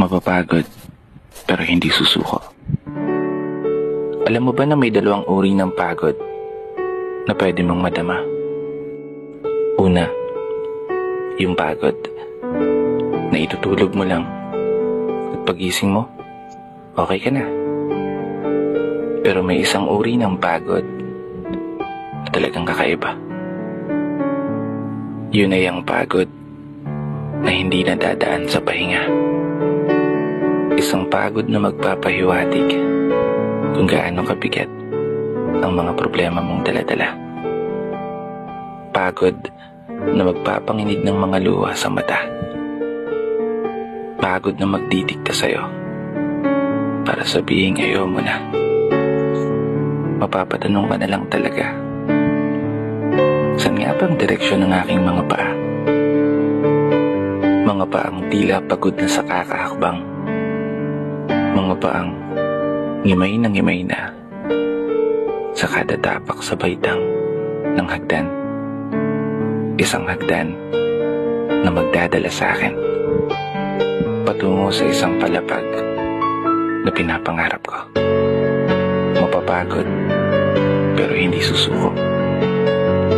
Mapapagod, pero hindi susuko. Alam mo ba na may dalawang uri ng pagod na pwede mong madama? Una, yung pagod na itutulog mo lang at pagising mo, okay ka na. Pero may isang uri ng pagod na talagang kakaiba. Yun ay ang pagod na hindi nadadaan sa pahinga. Isang pagod na magpapahiwatig kung gaano kabigat ang mga problema mong daladala. Pagod na magpapanginig ng mga luha sa mata. Pagod na magdidikta sa'yo para sabihin ayaw mo na. Mapapatanong ka na lang talaga, saan nga bang direksyon ng aking mga paa? Mga paang tila pagod na sa kakahakbang. Mga paang ngimay na sa kada tapak sa baitang ng hagdan. Isang hagdan na magdadala sa akin patungo sa isang palapag na pinapangarap ko. Mapapagod pero hindi susuko.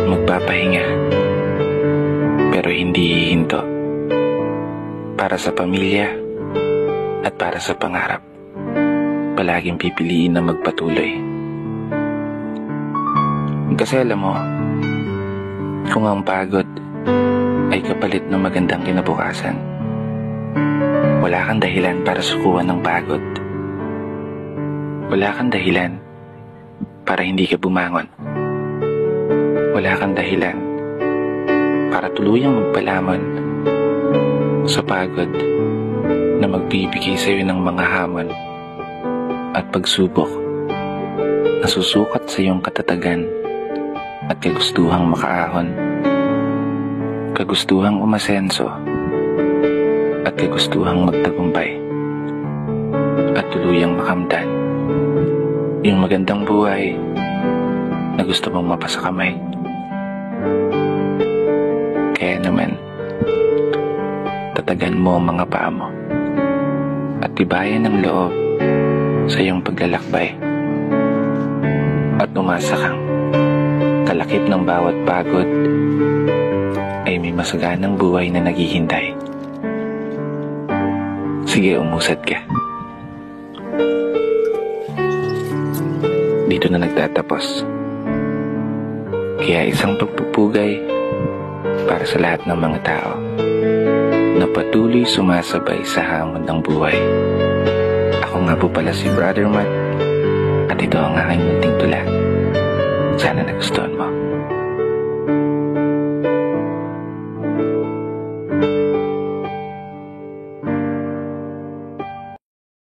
Magpapahinga pero hindi hihinto. Para sa pamilya at para sa pangarap, palaging pipiliin na magpatuloy. Kasi alam mo, kung ang pagod ay kapalit ng magandang kinabukasan, wala kang dahilan para sukuan ng pagod. Wala kang dahilan para hindi ka bumangon. Wala kang dahilan para tuluyang magpalamon sa pagod na magbibigay sa iyo ng mga hamon at pagsubok na susukat sa iyong katatagan at kagustuhang makaahon, kagustuhang umasenso at kagustuhang magtagumpay at tuluyang makamtan yung magandang buhay na gusto mong mapasakamay. Kaya naman, tatagan mo ang mga paa mo at tibayan ng loob sa iyong paglalakbay at umasa kang kalakip ng bawat pagod ay may masaganang buhay na naghihintay. Sige, umusad ka. Dito na nagtatapos. Kaya isang pagpupugay para sa lahat ng mga tao na patuloy sumasabay sa hamon ng buhay. Ako nga po pala si Brother Matt at ito ang aking munting tula. Sana nagustuhan mo.